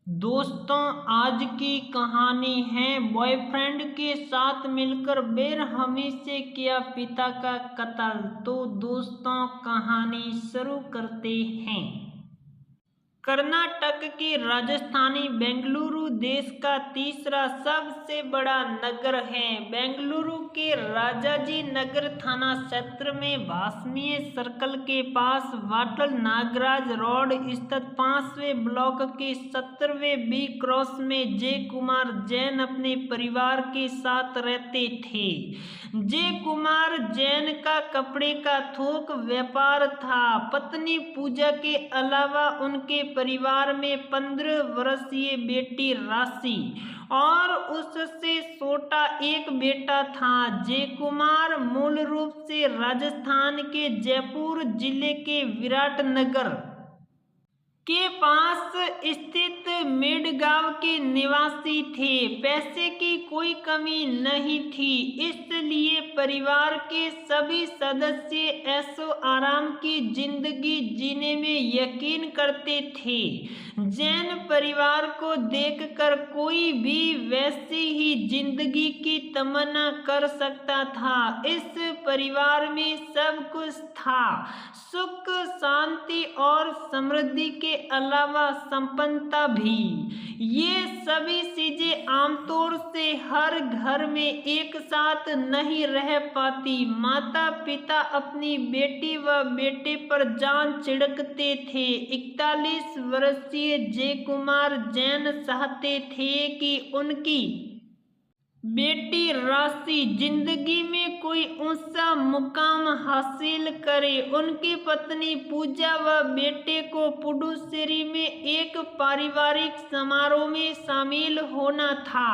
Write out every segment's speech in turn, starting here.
दोस्तों, आज की कहानी है बॉयफ्रेंड के साथ मिलकर बेरहमी से किया पिता का कत्ल। तो दोस्तों, कहानी शुरू करते हैं। कर्नाटक की राजधानी बेंगलुरु देश का तीसरा सबसे बड़ा नगर है। बेंगलुरु के राजाजी नगर थाना क्षेत्र में भासमीय सर्कल के पास वाटल नागराज रोड स्थित 5वें ब्लॉक के 17वें बी क्रॉस में जय कुमार जैन अपने परिवार के साथ रहते थे। जय कुमार जैन का कपड़े का थोक व्यापार था। पत्नी पूजा के अलावा उनके परिवार में 15 वर्षीय बेटी राशि और उससे छोटा एक बेटा था। जय कुमार मूल रूप से राजस्थान के जयपुर जिले के विराटनगर के पास स्थित मेडगांव के निवासी थे। पैसे की कोई कमी नहीं थी, इसलिए परिवार के सभी सदस्य ऐशो आराम की जिंदगी जीने में यकीन करते थे। जैन परिवार को देखकर कोई भी वैसी ही जिंदगी की तमन्ना कर सकता था। इस परिवार में सब कुछ था, सुख शांति और समृद्धि के अलावा संपन्नता भी। ये सभी चीजें आमतौर से हर घर में एक साथ नहीं रह पाती। माता पिता अपनी बेटी व बेटे पर जान छिड़कते थे। 41 वर्षीय जय कुमार जैन चाहते थे कि उनकी बेटी राशि जिंदगी में कोई ऊंचा मुकाम हासिल करे। उनकी पत्नी पूजा व बेटे को पुडुचेरी में एक पारिवारिक समारोह में शामिल होना था।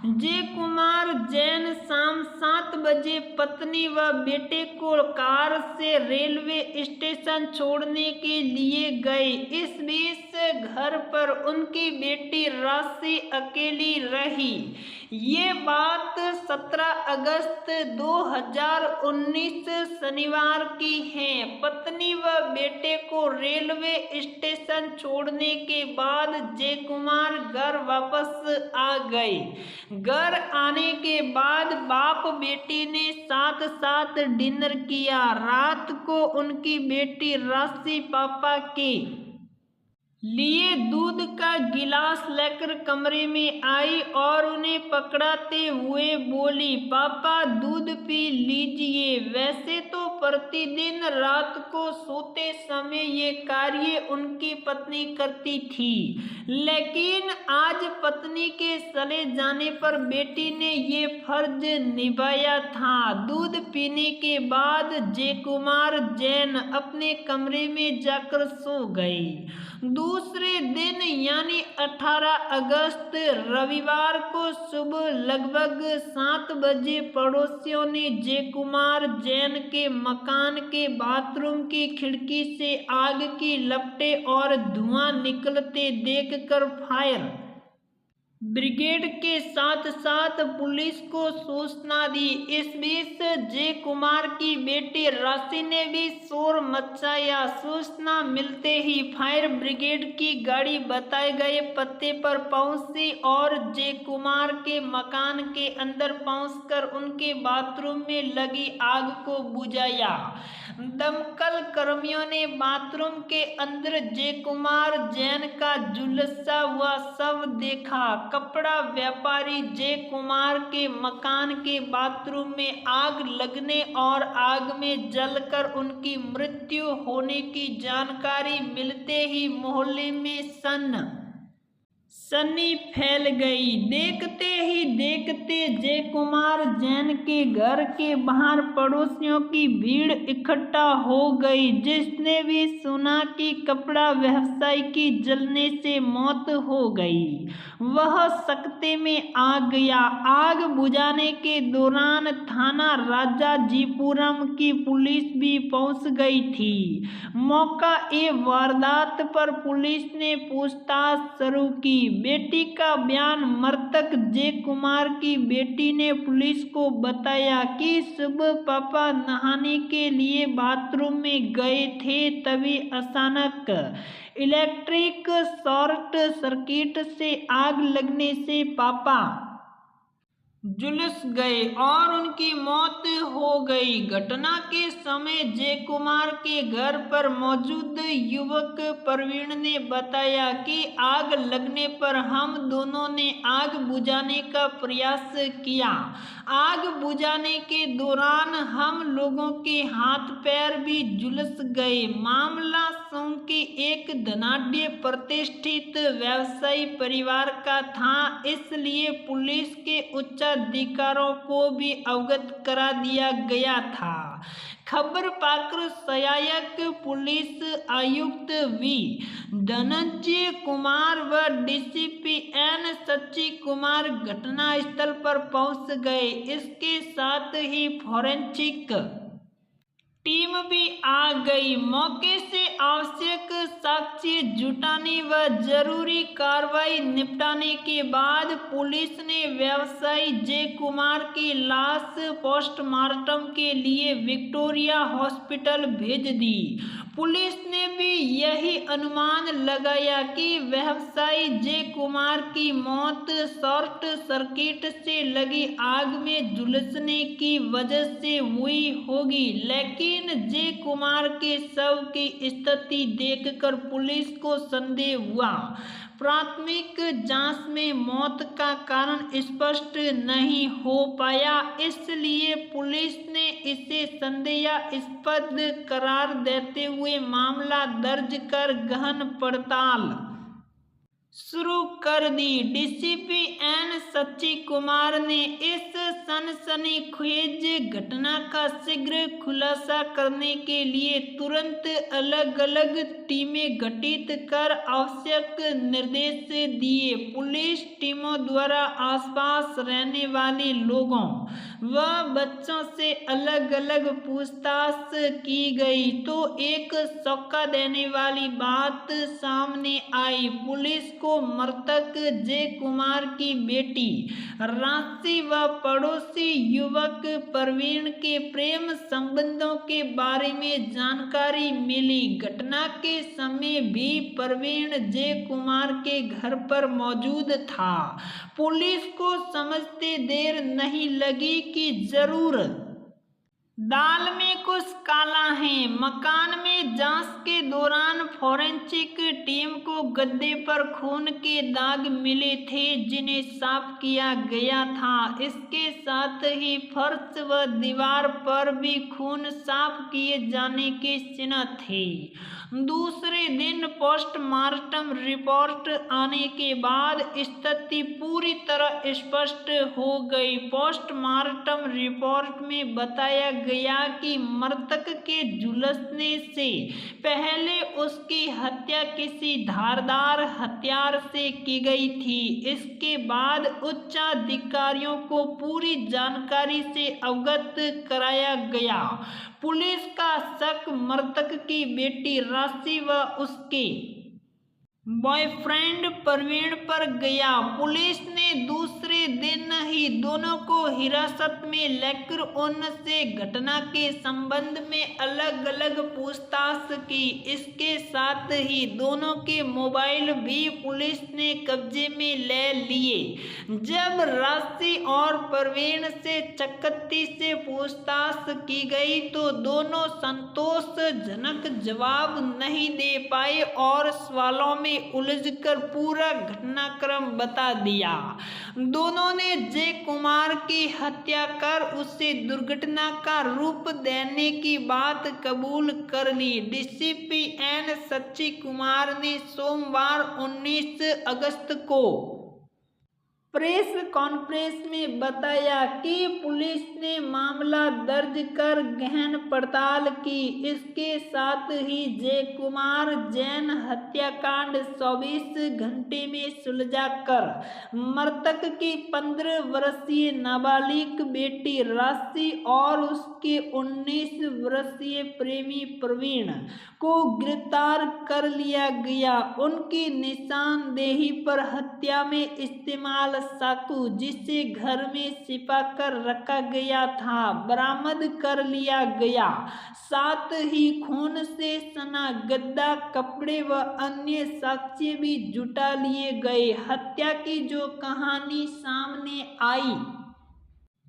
जय कुमार जैन शाम 7 बजे पत्नी व बेटे को कार से रेलवे स्टेशन छोड़ने के लिए गए। इस बीच घर पर उनकी बेटी राशि अकेली रही। ये बात 17 अगस्त 2019 शनिवार की है। पत्नी व बेटे को रेलवे स्टेशन छोड़ने के बाद जय कुमार घर वापस आ गए। घर आने के बाद बाप बेटी ने साथ साथ डिनर किया। रात को उनकी बेटी राशि पापा के लिए दूध का गिलास लेकर कमरे में आई और उन्हें पकड़ाते हुए बोली, पापा दूध पी लीजिए। वैसे तो प्रतिदिन रात को सोते समय ये कार्य उनकी पत्नी करती थी, लेकिन आज पत्नी के चले जाने पर बेटी ने ये फर्ज निभाया था। दूध पीने के बाद जय कुमार जैन अपने कमरे में जाकर सो गए। दूसरे दिन यानी 18 अगस्त रविवार को सुबह लगभग 7 बजे पड़ोसियों ने जय कुमार जैन के मकान के बाथरूम की खिड़की से आग की लपटें और धुआं निकलते देखकर फायर ब्रिगेड के साथ साथ पुलिस को सूचना दी। इस बीच जय कुमार की बेटी राशि ने भी शोर मचाया। सूचना मिलते ही फायर ब्रिगेड की गाड़ी बताए गए पते पर पहुंची और जय कुमार के मकान के अंदर पहुंचकर उनके बाथरूम में लगी आग को बुझाया। दमकल कर्मियों ने बाथरूम के अंदर जय कुमार जैन का झुलसा हुआ शव देखा। कपड़ा व्यापारी जय कुमार के मकान के बाथरूम में आग लगने और आग में जलकर उनकी मृत्यु होने की जानकारी मिलते ही मोहल्ले में सन्नी फैल गई। देखते ही देखते जय कुमार जैन के घर के बाहर पड़ोसियों की भीड़ इकट्ठा हो गई। जिसने भी सुना कि कपड़ा व्यवसायी की जलने से मौत हो गई, वह सकते में आ गया। आग बुझाने के दौरान थाना राजाजीपुरम की पुलिस भी पहुंच गई थी। मौका ए वारदात पर पुलिस ने पूछताछ शुरू की। बेटी का बयान। मृतक जय कुमार की बेटी ने पुलिस को बताया कि सुबह पापा नहाने के लिए बाथरूम में गए थे, तभी अचानक इलेक्ट्रिक शॉर्ट सर्किट से आग लगने से पापा झुलस गए और उनकी मौत हो गई। घटना के समय जय कुमार के घर पर मौजूद युवक प्रवीण ने बताया कि आग लगने पर हम दोनों ने आग बुझाने का प्रयास किया। आग बुझाने के दौरान हम लोगों के हाथ पैर भी झुलस गए। मामला सोम के एक धनाढ्य प्रतिष्ठित व्यवसायी परिवार का था, इसलिए पुलिस के उच्चाधिकारियों को भी अवगत करा दिया गया था। खबर पाकर सहायक पुलिस आयुक्त वी धनंजय कुमार व डीसीपी एन सच्ची कुमार घटनास्थल पर पहुंच गए। इसके साथ ही फोरेंसिक टीम भी आ गई। मौके से आवश्यक साक्ष्य जुटाने व जरूरी कार्रवाई निपटाने के बाद पुलिस ने व्यवसायी जय कुमार की लाश पोस्टमार्टम के लिए विक्टोरिया हॉस्पिटल भेज दी। पुलिस ने भी यही अनुमान लगाया कि व्यवसायी जय कुमार की मौत शॉर्ट सर्किट से लगी आग में झुलसने की वजह से हुई होगी, लेकिन जय कुमार के शव की स्थिति देखकर पुलिस को संदेह हुआ। प्राथमिक जांच में मौत का कारण स्पष्ट नहीं हो पाया, इसलिए पुलिस ने इसे संदेहास्पद करार देते हुए मामला दर्ज कर गहन पड़ताल शुरू कर दी। डीसीपी एन सच्ची कुमार ने इस सनसनीखेज घटना का शीघ्र खुलासा करने के लिए तुरंत अलग अलग टीमें गठित कर आवश्यक निर्देश दिए। पुलिस टीमों द्वारा आसपास रहने वाले लोगों व बच्चों से अलग अलग पूछताछ की गई तो एक चौंका देने वाली बात सामने आई। पुलिस को मृतक जय कुमार की बेटी राशि व पड़ोसी युवक प्रवीण के प्रेम संबंधों के बारे में जानकारी मिली। घटना के समय भी प्रवीण जय कुमार के घर पर मौजूद था। पुलिस को समझते देर नहीं लगी कि जरूर दाल में कुछ काला है। मकान में जांच के दौरान फोरेंसिक टीम को गद्दे पर खून के दाग मिले थे, जिन्हें साफ किया गया था। इसके साथ ही फर्श व दीवार पर भी खून साफ किए जाने के चिन्ह थे। दूसरे दिन पोस्टमार्टम रिपोर्ट आने के बाद स्थिति पूरी तरह स्पष्ट हो गई। पोस्टमार्टम रिपोर्ट में बताया गया कि मृतक के झुलसने से पहले उसकी हत्या किसी धारदार हथियार से की गई थी। इसके बाद उच्चाधिकारियों को पूरी जानकारी से अवगत कराया गया। पुलिस का शक मृतक की बेटी राशि व उसके बॉयफ्रेंड प्रवीण पर गया। पुलिस ने दूसरे दिन ही दोनों को हिरासत में लेकर उनसे घटना के संबंध में अलग अलग पूछताछ की। इसके साथ ही दोनों के मोबाइल भी पुलिस ने कब्जे में ले लिए। जब राशि और प्रवीण से चकत्ती से पूछताछ की गई तो दोनों संतोषजनक जवाब नहीं दे पाए और सवालों में उलझकर पूरा घटनाक्रम बता दिया। दोनों ने जय कुमार की हत्या कर उसे दुर्घटना का रूप देने की बात कबूल कर ली। डीसीपी एन सच्ची कुमार ने सोमवार 19 अगस्त को प्रेस कॉन्फ्रेंस में बताया कि पुलिस ने मामला दर्ज कर गहन पड़ताल की। इसके साथ ही जय कुमार जैन हत्याकांड 24 घंटे में सुलझाकर मृतक की 15 वर्षीय नाबालिग बेटी राशि और उसके 19 वर्षीय प्रेमी प्रवीण को गिरफ्तार कर लिया गया। उनकी निशानदेही पर हत्या में इस्तेमाल चाकू जिसे घर में छिपा कर रखा गया था बरामद कर लिया गया। साथ ही खून से सना गद्दा, कपड़े व अन्य साक्ष्य भी जुटा लिए गए। हत्या की जो कहानी सामने आई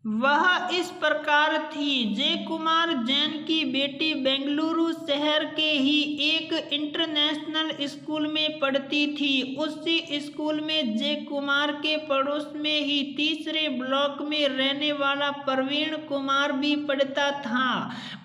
वह इस प्रकार थी। जय कुमार जैन की बेटी बेंगलुरु शहर के ही एक इंटरनेशनल स्कूल में पढ़ती थी। उसी स्कूल में जय कुमार के पड़ोस में ही तीसरे ब्लॉक में रहने वाला प्रवीण कुमार भी पढ़ता था।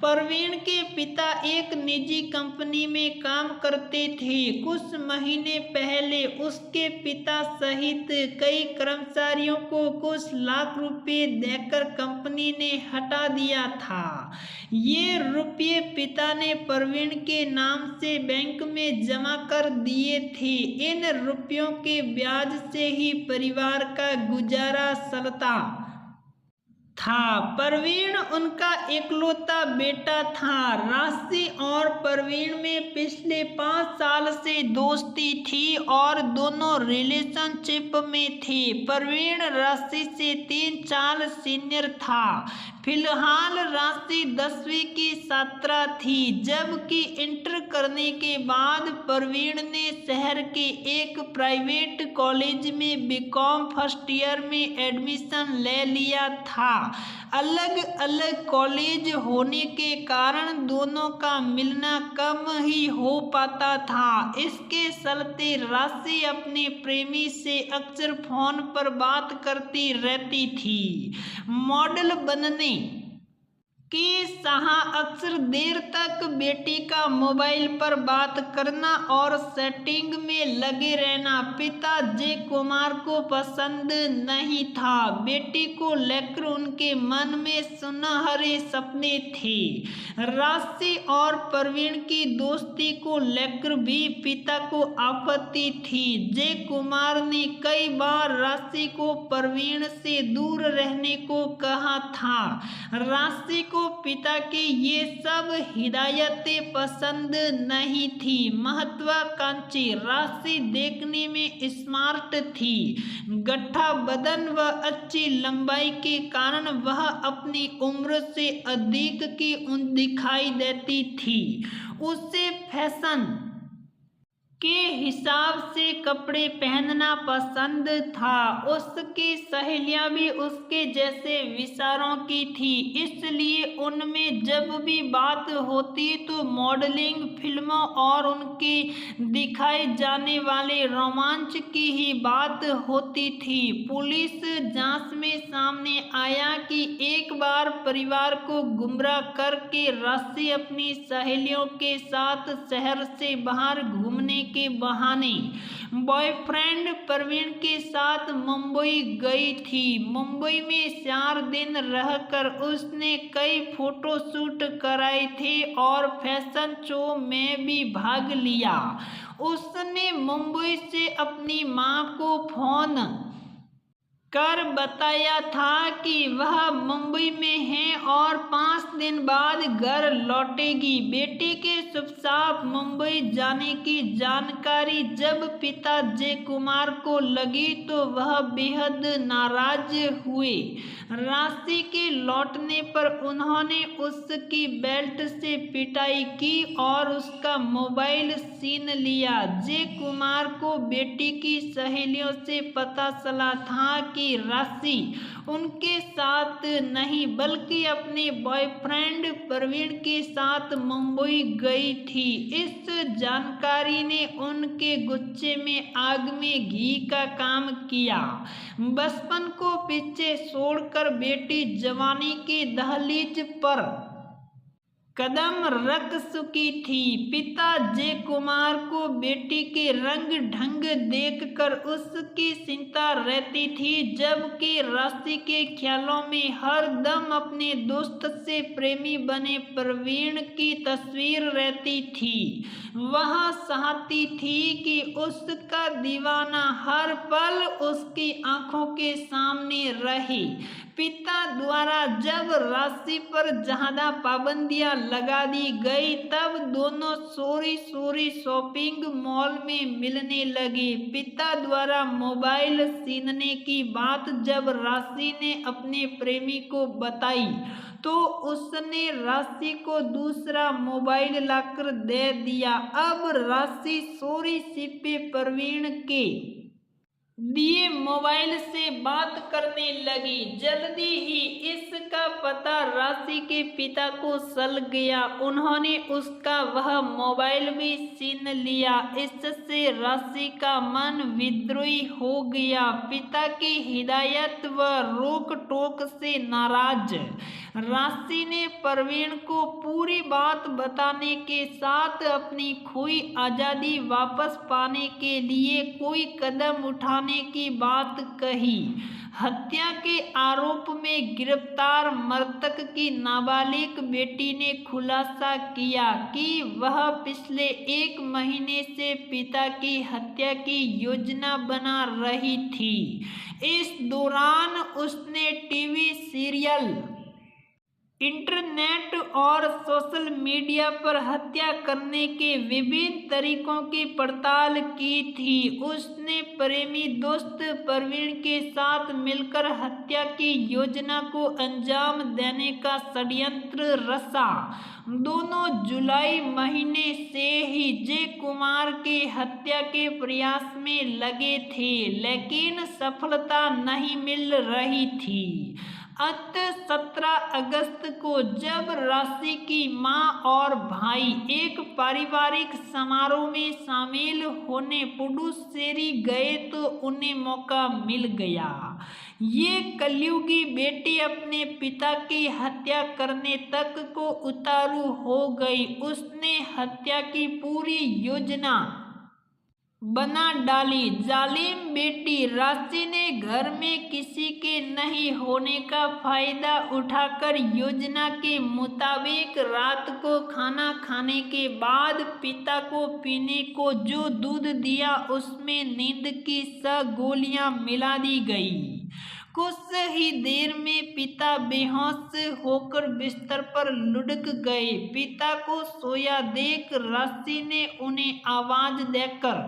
प्रवीण के पिता एक निजी कंपनी में काम करते थे। कुछ महीने पहले उसके पिता सहित कई कर्मचारियों को कुछ लाख रुपए देकर कंपनी ने हटा दिया था। ये रुपये पिता ने प्रवीण के नाम से बैंक में जमा कर दिए थे। इन रुपयों के ब्याज से ही परिवार का गुजारा चलता था। प्रवीण उनका इकलौता बेटा था। राशि और प्रवीण में पिछले 5 साल से दोस्ती थी और दोनों रिलेशनशिप में थे। प्रवीण राशि से 3 साल सीनियर था। फिलहाल राशि 10वीं की छात्रा थी, जबकि इंटर करने के बाद प्रवीण ने शहर के एक प्राइवेट कॉलेज में बीकॉम फर्स्ट ईयर में एडमिशन ले लिया था। अलग अलग कॉलेज होने के कारण दोनों का मिलना कम ही हो पाता था। इसके चलते राशि अपने प्रेमी से अक्सर फोन पर बात करती रहती थी। मॉडल बनने के शाह अक्सर देर तक बेटी का मोबाइल पर बात करना और सेटिंग में लगे रहना पिता जय कुमार को पसंद नहीं था। बेटी को लेकर उनके मन में सुनहरे सपने थे। राशि और प्रवीण की दोस्ती को लेकर भी पिता को आपत्ति थी। जय कुमार ने कई बार राशि को प्रवीण से दूर रहने को कहा था। राशि को पिता की ये सब हिदायतें पसंद नहीं थी। महत्वाकांक्षी राशि देखने में स्मार्ट थी। गट्ठा बदन व अच्छी लंबाई के कारण वह अपनी उम्र से अधिक की दिखाई देती थी। उसे फैशन के हिसाब से कपड़े पहनना पसंद था। उसकी सहेलियां भी उसके जैसे विचारों की थी, इसलिए उनमें जब भी बात होती तो मॉडलिंग, फिल्मों और उनके दिखाए जाने वाले रोमांच की ही बात होती थी। पुलिस जांच में सामने आया कि एक बार परिवार को गुमराह करके राशि अपनी सहेलियों के साथ शहर से बाहर घूमने के बहाने बॉयफ्रेंड प्रवीण के साथ मुंबई गई थी। मुंबई में 4 दिन रहकर उसने कई फोटोशूट कराए थे और फैशन शो में भी भाग लिया। उसने मुंबई से अपनी मां को फोन कर बताया था कि वह मुंबई में है और 5 दिन बाद घर लौटेगी। बेटी के चुपचाप मुंबई जाने की जानकारी जब पिता जय कुमार को लगी तो वह बेहद नाराज हुए। राशि के लौटने पर उन्होंने उसकी बेल्ट से पिटाई की और उसका मोबाइल छीन लिया। जय कुमार को बेटी की सहेलियों से पता चला था कि राशि उनके साथ नहीं बल्कि अपने बॉयफ्रेंड प्रवीण के साथ मुंबई गई थी। इस जानकारी ने उनके गुस्से में आग में घी का काम किया। बचपन को पीछे छोड़कर बेटी जवानी के दहलीज पर कदम रख चुकी थी। पिता जय कुमार को बेटी के रंग ढंग देखकर उसकी चिंता रहती थी, जबकि राशि के ख्यालों में हर दम अपने दोस्त से प्रेमी बने प्रवीण की तस्वीर रहती थी। वह चाहती थी कि उसका दीवाना हर पल उसकी आंखों के सामने रहे। पिता द्वारा जब राशि पर ज्यादा पाबंदियां लगा दी गई, तब दोनों चोरी शॉपिंग मॉल में मिलने लगे। पिता द्वारा मोबाइल छीनने की बात जब राशि ने अपने प्रेमी को बताई, तो उसने राशि को दूसरा मोबाइल लाकर दे दिया। अब राशि चोरी छिपे प्रवीण के दिए मोबाइल से बात करने लगी। जल्दी ही इसका पता राशि के पिता को चल गया। उन्होंने उसका वह मोबाइल भी छीन लिया। इससे राशि का मन विद्रोही हो गया। पिता की हिदायत व रोक टोक से नाराज राशि ने प्रवीण को पूरी बात बताने के साथ अपनी खोई आजादी वापस पाने के लिए कोई कदम उठाने की बात कही। हत्या के आरोप में गिरफ्तार मृतक की नाबालिग बेटी ने खुलासा किया कि वह पिछले 1 महीने से पिता की हत्या की योजना बना रही थी। इस दौरान उसने टीवी सीरियल, इंटरनेट और सोशल मीडिया पर हत्या करने के विभिन्न तरीकों की पड़ताल की थी। उसने प्रेमी दोस्त प्रवीण के साथ मिलकर हत्या की योजना को अंजाम देने का षड्यंत्र रचा। दोनों जुलाई महीने से ही जय कुमार की हत्या के प्रयास में लगे थे, लेकिन सफलता नहीं मिल रही थी। अंत 17 अगस्त को जब राशि की मां और भाई एक पारिवारिक समारोह में शामिल होने पुडुचेरी गए, तो उन्हें मौका मिल गया। ये कलयुगी बेटी अपने पिता की हत्या करने तक को उतारू हो गई। उसने हत्या की पूरी योजना बना डाली। जालिम बेटी राशि ने घर में किसी के नहीं होने का फायदा उठाकर योजना के मुताबिक रात को खाना खाने के बाद पिता को पीने को जो दूध दिया, उसमें नींद की 6 गोलियां मिला दी गई। कुछ ही देर में पिता बेहोश होकर बिस्तर पर लुढ़क गए। पिता को सोया देख राशि ने उन्हें आवाज देकर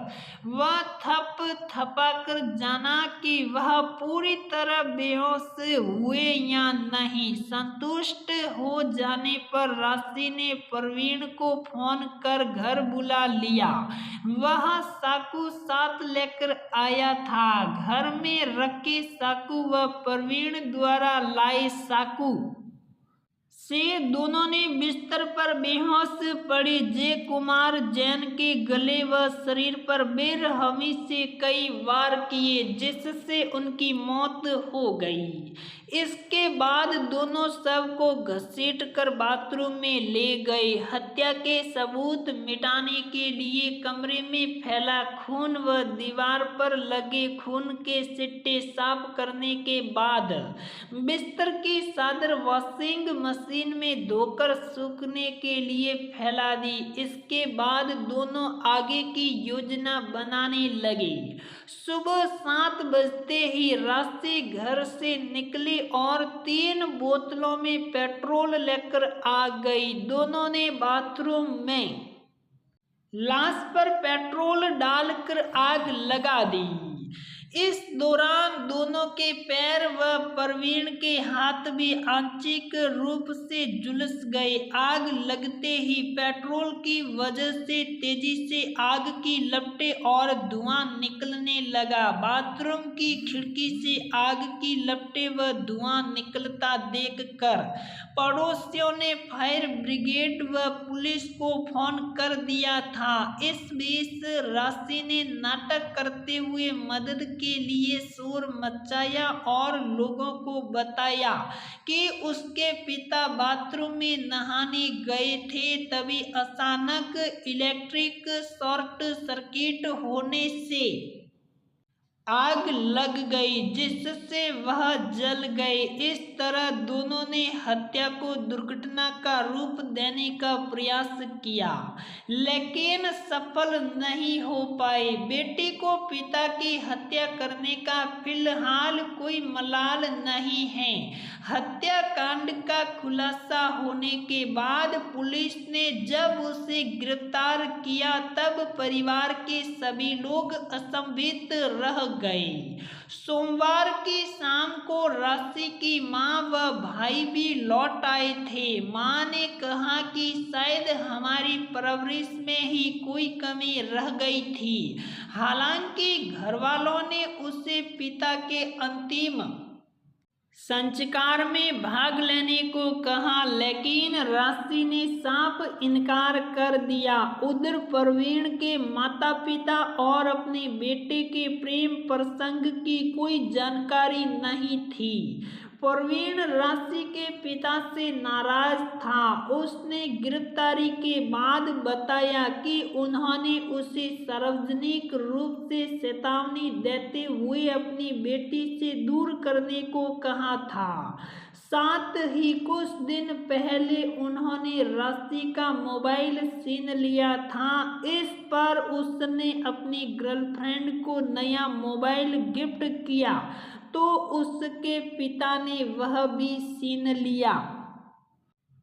वह थप थपाकर जाना कि वह पूरी तरह बेहोश हुए या नहीं। संतुष्ट हो जाने पर राशि ने प्रवीण को फोन कर घर बुला लिया। वह चाकू साथ लेकर आया था। घर में रखे चाकू व प्रवीण द्वारा लाए चाकू से दोनों ने बिस्तर पर बेहोश पड़े जय कुमार जैन के गले व शरीर पर बेरहमी से कई वार किए, जिससे उनकी मौत हो गई। इसके बाद दोनों शव को घसीटकर बाथरूम में ले गए। हत्या के सबूत मिटाने के लिए कमरे में फैला खून व दीवार पर लगे खून के सिट्टे साफ करने के बाद बिस्तर की चादर वॉशिंग मशीन में धोकर सूखने के लिए फैला दी। इसके बाद दोनों आगे की योजना बनाने लगे। सुबह 7 बजते ही राशि घर से निकली और 3 बोतलों में पेट्रोल लेकर आ गई। दोनों ने बाथरूम में लाश पर पेट्रोल डालकर आग लगा दी। इस दौरान दोनों के पैर व प्रवीण के हाथ भी आंशिक रूप से झुलस गए। आग लगते ही पेट्रोल की वजह से तेजी से आग की लपटें और धुआं निकलने लगा। बाथरूम की खिड़की से आग की लपटें व धुआं निकलता देखकर पड़ोसियों ने फायर ब्रिगेड व पुलिस को फोन कर दिया था। इस बीच राशि ने नाटक करते हुए मदद के के लिए शोर मचाया और लोगों को बताया कि उसके पिता बाथरूम में नहाने गए थे। तभी अचानक इलेक्ट्रिक शॉर्ट सर्किट होने से आग लग गई, जिससे वह जल गए। इस तरह दोनों ने हत्या को दुर्घटना का रूप देने का प्रयास किया, लेकिन सफल नहीं हो पाए। बेटी को पिता की हत्या करने का फिलहाल कोई मलाल नहीं है। हत्याकांड का खुलासा होने के बाद पुलिस ने जब उसे गिरफ्तार किया, तब परिवार के सभी लोग अचंभित रह गए। सोमवार की शाम को राशि की मां व भाई भी लौट आए थे। मां ने कहा कि शायद हमारी परवरिश में ही कोई कमी रह गई थी। हालांकि घरवालों ने उसे पिता के अंतिम संस्कार में भाग लेने को कहा, लेकिन राशि ने साफ इनकार कर दिया। उधर प्रवीण के माता पिता और अपने बेटे के प्रेम प्रसंग की कोई जानकारी नहीं थी। प्रवीण राशि के पिता से नाराज था। उसने गिरफ्तारी के बाद बताया कि उन्होंने उसे सार्वजनिक रूप से चेतावनी देते हुए अपनी बेटी से दूर करने को कहा था। साथ ही कुछ दिन पहले उन्होंने राशि का मोबाइल छीन लिया था। इस पर उसने अपनी गर्लफ्रेंड को नया मोबाइल गिफ्ट किया तो उसके पिता ने वह भी छीन लिया।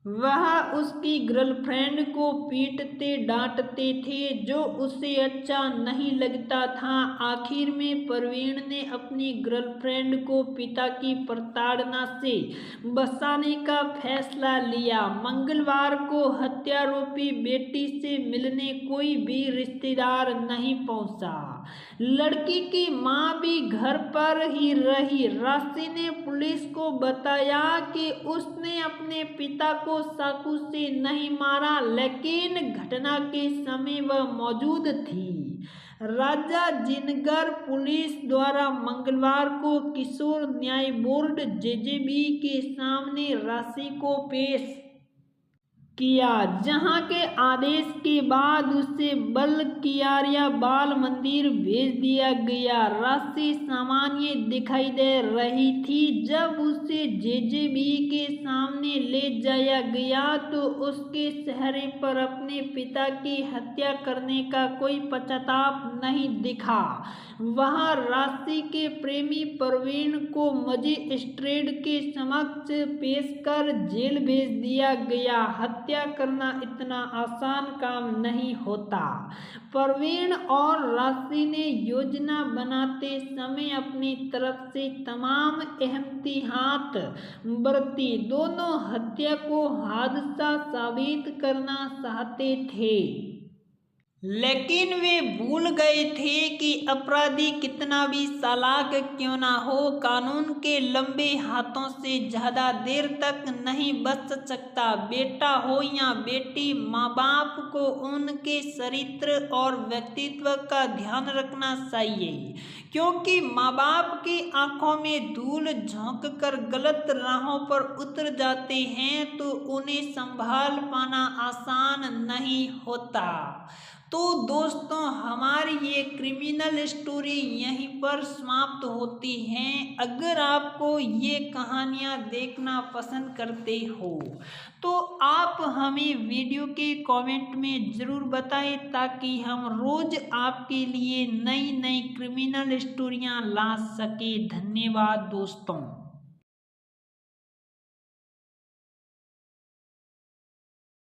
वह उसकी गर्लफ्रेंड को पीटते डांटते थे, जो उसे अच्छा नहीं लगता था। आखिर में प्रवीण ने अपनी गर्लफ्रेंड को पिता की प्रताड़ना से बचाने का फैसला लिया। मंगलवार को हत्यारोपी बेटी से मिलने कोई भी रिश्तेदार नहीं पहुंचा। लड़की की मां भी घर पर ही रही। राशि ने पुलिस को बताया कि उसने अपने पिता को चाकू से नहीं मारा, लेकिन घटना के समय वह मौजूद थी। राजाजिनगर पुलिस द्वारा मंगलवार को किशोर न्याय बोर्ड जेजेबी के सामने राशि को पेश किया, जहां के आदेश के बाद उसे बलकियारिया बाल मंदिर भेज दिया गया। राशि सामान्य दिखाई दे रही थी। जब उसे जेजेबी के सामने ले जाया गया तो उसके चेहरे पर अपने पिता की हत्या करने का कोई पश्चाताप नहीं दिखा। वहां राशि के प्रेमी प्रवीण को मजिस्ट्रेट के समक्ष पेश कर जेल भेज दिया गया। हत्या करना इतना आसान काम नहीं होता। प्रवीण और राशि ने योजना बनाते समय अपनी तरफ से तमाम एहतियात बरती। दोनों हत्या को हादसा साबित करना चाहते थे, लेकिन वे भूल गए थे कि अपराधी कितना भी चालाक क्यों ना हो, कानून के लंबे हाथों से ज्यादा देर तक नहीं बच सकता। बेटा हो या बेटी, माँ बाप को उनके चरित्र और व्यक्तित्व का ध्यान रखना चाहिए, क्योंकि माँ बाप की आंखों में धूल झोंक कर गलत राहों पर उतर जाते हैं तो उन्हें संभाल पाना आसान नहीं होता। तो दोस्तों, हमारी ये क्रिमिनल स्टोरी यहीं पर समाप्त होती हैं। अगर आपको ये कहानियाँ देखना पसंद करते हो तो आप हमें वीडियो के कमेंट में ज़रूर बताएं, ताकि हम रोज़ आपके लिए नई नई क्रिमिनल स्टोरियाँ ला सके। धन्यवाद दोस्तों।